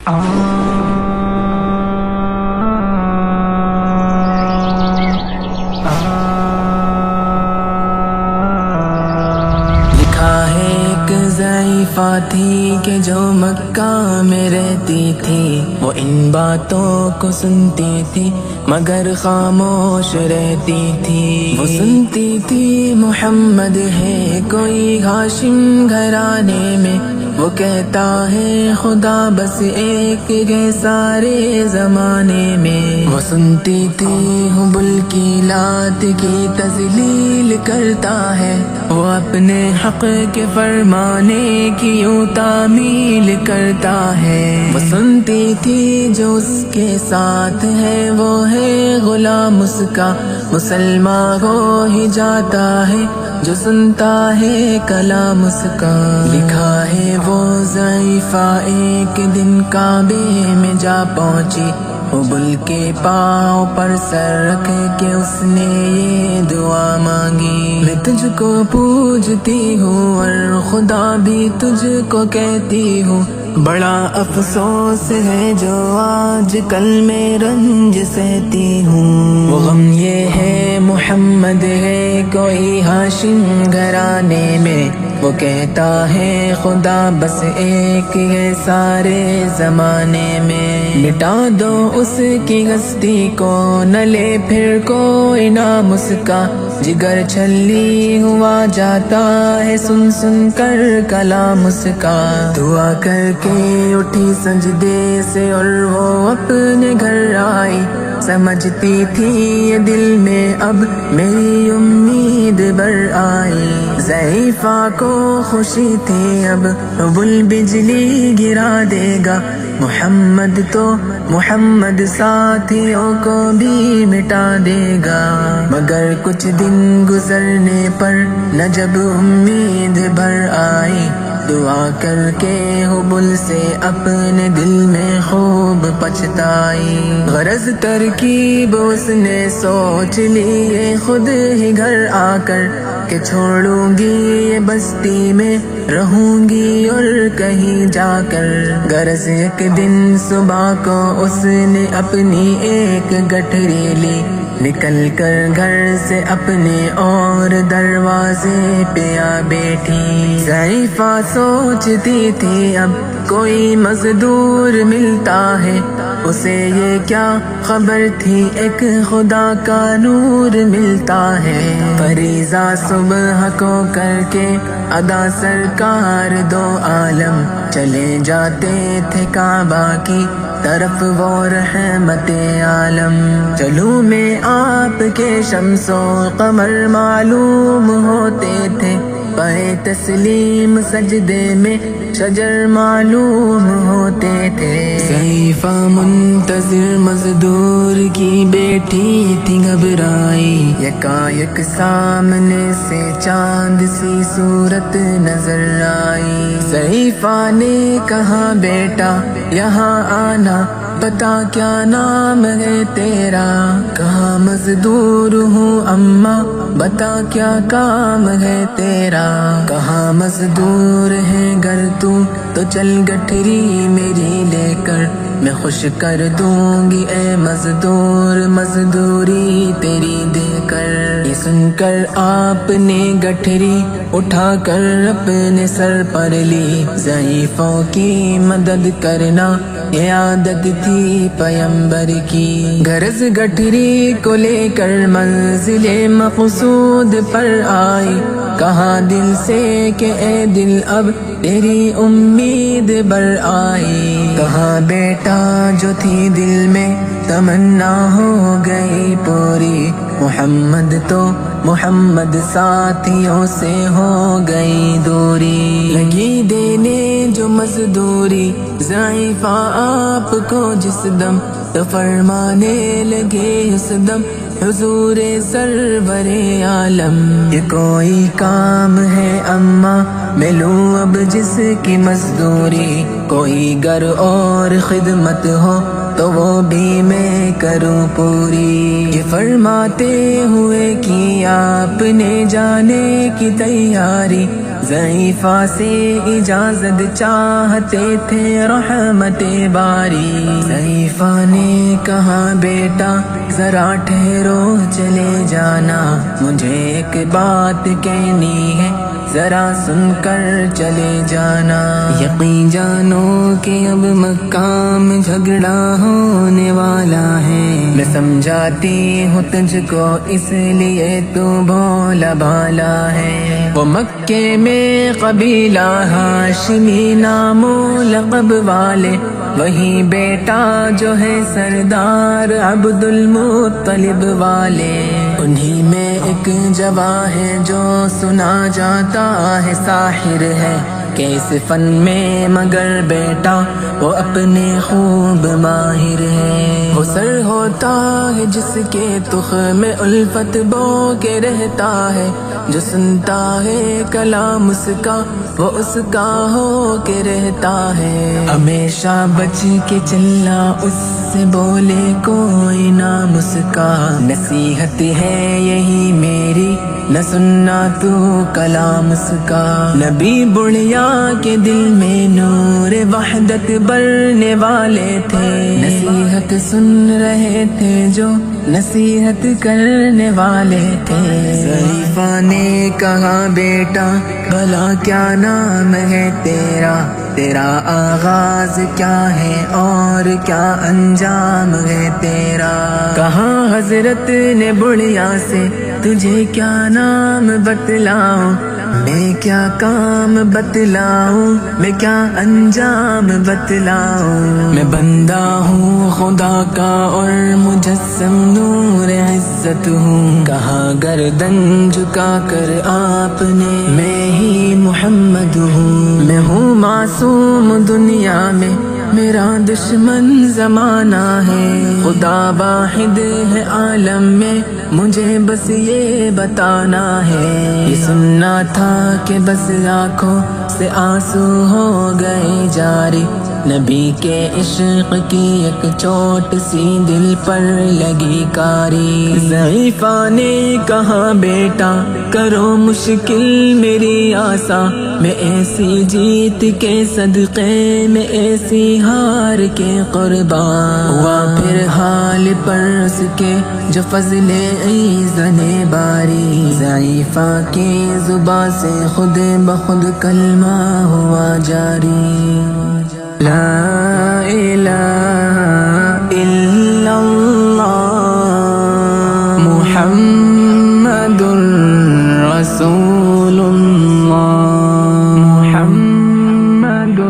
لکھا ہے ایک ضعیفہ تھی کہ جو مکہ میں رہتی تھی، وہ ان باتوں کو سنتی تھی مگر خاموش رہتی تھی۔ وہ سنتی تھی محمد ہے کوئی ہاشم گھرانے میں، وہ کہتا ہے خدا بس ایک ہے سارے زمانے میں۔ وہ سنتی تھی حبل کی لات کی تذلیل کرتا ہے، وہ اپنے حق کے فرمانے کی یوں تعمیل کرتا ہے۔ وہ سنتی تھی جو اس کے ساتھ ہے وہ ہے غلام اس کا، مسلمان ہو ہی جاتا ہے جو سنتا ہے کلام اس کا۔ لکھا ہے وہ ضعیفہ ایک دن کعبے میں جا پہنچی، حبل کے پاؤں پر سر رکھ کے اس نے یہ دعا مانگی، میں تجھ کو پوجتی ہوں اور خدا بھی تجھ کو کہتی ہوں، بڑا افسوس ہے جو آج کل میں رنج سہتی ہوں۔ وہ غم یہ ہے محمد ہے کوئی ہاشم گھرانے میں، وہ کہتا ہے خدا بس ایک ہے سارے زمانے میں۔ مٹا دو اس کی ہستی کو نہ لے پھر کوئی نام اس کا، جگر چھلی ہوا جاتا ہے سن سن کر کلام اس کا۔ دعا کر کے اٹھی سجدے سے اور وہ اپنے گھر آئی، سمجھتی تھی یہ دل میں اب میری امید بر آئی۔ ضعیفہ کو خوشی تھی اب حبل بجلی گرا دے گا، محمد تو محمد ساتھیوں کو بھی مٹا دے گا۔ مگر کچھ دن گزرنے پر نہ جب امید بھر آئی، دعا کر کے حبل سے اپنے دل میں خوب پچھتائی۔ غرض ترکیب اس نے سوچ لی یہ خود ہی گھر آ کر، کہ چھوڑوں گی یہ بستی میں رہوں گی اور کہیں جا کر۔ غرض ایک دن صبح کو اس نے اپنی ایک گٹھری لی، نکل کر گھر سے اپنے اور دروازے پہ آ بیٹھی۔ ضعیفہ سوچتی تھی اب کوئی مزدور ملتا ہے، اسے یہ کیا خبر تھی ایک خدا کا نور ملتا ہے۔ فریضہ صبح کو کر کے ادا سرکار دو عالم چلے جاتے تھے کعبہ کی طرف وہ رحمت عالم۔ چلوں میں آپ کے شمس و قمر معلوم ہوتے تھے، پائے تسلیم سجدے میں شجر معلوم ہوتے تھے۔ ضعیفہ منتظر مزدور کی بیٹی تھی گھبرائی، یکایک سامنے سے چاند سی صورت نظر آئی۔ ضعیفہ نے کہا بیٹا یہاں آنا، بتا کیا نام ہے تیرا؟ کہا مزدور ہوں اماں، بتا کیا کام ہے تیرا؟ کہا مزدور ہے گر تو چل گٹھری میری لے کر، میں خوش کر دوں گی اے مزدور مزدوری تیری دے کر۔ یہ سن کر آپ نے گٹھری اٹھا کر اپنے سر پر لی، ضعیفوں کی مدد کرنا یہ عادت تھی پیمبر کی۔ غرض گٹھری کو لے کر منزل مقصود پر آئی، کہا دل سے کہ اے دل اب تیری امید بر آئی۔ کہا بیٹا جو تھی دل میں تمنا ہو گئی پوری، محمد تو محمد ساتھیوں سے ہو گئی دوری۔ لگی دینے جو مزدوری ضعیفہ آپ کو جس دم، تو فرمانے لگے اس دم حضور سرور عالم۔ یہ کوئی کام ہے اماں میں لوں اب جس کی مزدوری، کوئی گر اور خدمت ہو تو وہ بھی میں کروں پوری۔ یہ فرماتے ہوئے کی آپ نے جانے کی تیاری، ضعیفہ سے اجازت چاہتے تھے رحمت باری، ضعیفہ نے کہا بیٹا ذرا ٹھہرو چلے جانا، مجھے ایک بات کہنی ہے ذرا سن کر چلے جانا، یقین جانو کہ اب مکہ میں جھگڑا ہونے والا ہے، میں سمجھاتی ہوں تجھ کو اس لیے تو بھولا بھالا ہے، وہ مکے میں قبیلہ ہاشمی نام و لقب والے، وہی بیٹا جو ہے سردار عبد المطلب والے، انہی میں ایک جواں ہے جو سنا جاتا ہے ساحر ہے، کہ اس فن میں مگر بیٹا وہ اپنے خوب ماہر ہے، وہ سر ہوتا ہے جس کے تخم میں الفت بو کے رہتا ہے، جو سنتا ہے کلام اس کا وہ اس کا ہو کے رہتا ہے، ہمیشہ بچ کے چلنا اس سے بولے کوئی نہ مسکا، نصیحت ہے یہی میری نہ سننا تو کلام اس کا، نبی بڑھیا کے دل میں نور وحدت بھرنے والے تھے، نصیحت سن رہے تھے جو نصیحت کرنے والے تھے، ضعیفہ نے کہا بیٹا بھلا کیا نام ہے تیرا، تیرا آغاز کیا ہے اور کیا انجام ہے تیرا، کہا حضرت نے بڑھیا سے تجھے کیا نام بتلاؤں، میں کیا کام بتلاؤں، میں کیا انجام بتلاؤں، میں بندہ ہوں خدا کا اور مجسم نور عزت ہوں، کہا گردن جھکا کر آپ نے میں ہی محمد ہوں، میں ہوں معصوم دنیا میں میرا دشمن زمانہ ہے، خدا واحد ہے عالم میں مجھے بس یہ بتانا ہے، یہ سننا تھا کہ بس آنکھوں سے آنسو ہو گئے جاری، نبی کے عشق کی ایک چوٹ سی دل پر لگی کاری، ضعیفہ نے کہا بیٹا کرو مشکل میری آسا، میں ایسی جیت کے صدقے میں ایسی ہار کے قربان، ہوا پھر حال پر اس کے جو فضل ایزن باری، ضعیفہ کی زبان سے خود بخود کلمہ ہوا جاری، لا الہ الا اللہ محمد رسول اللہ محمد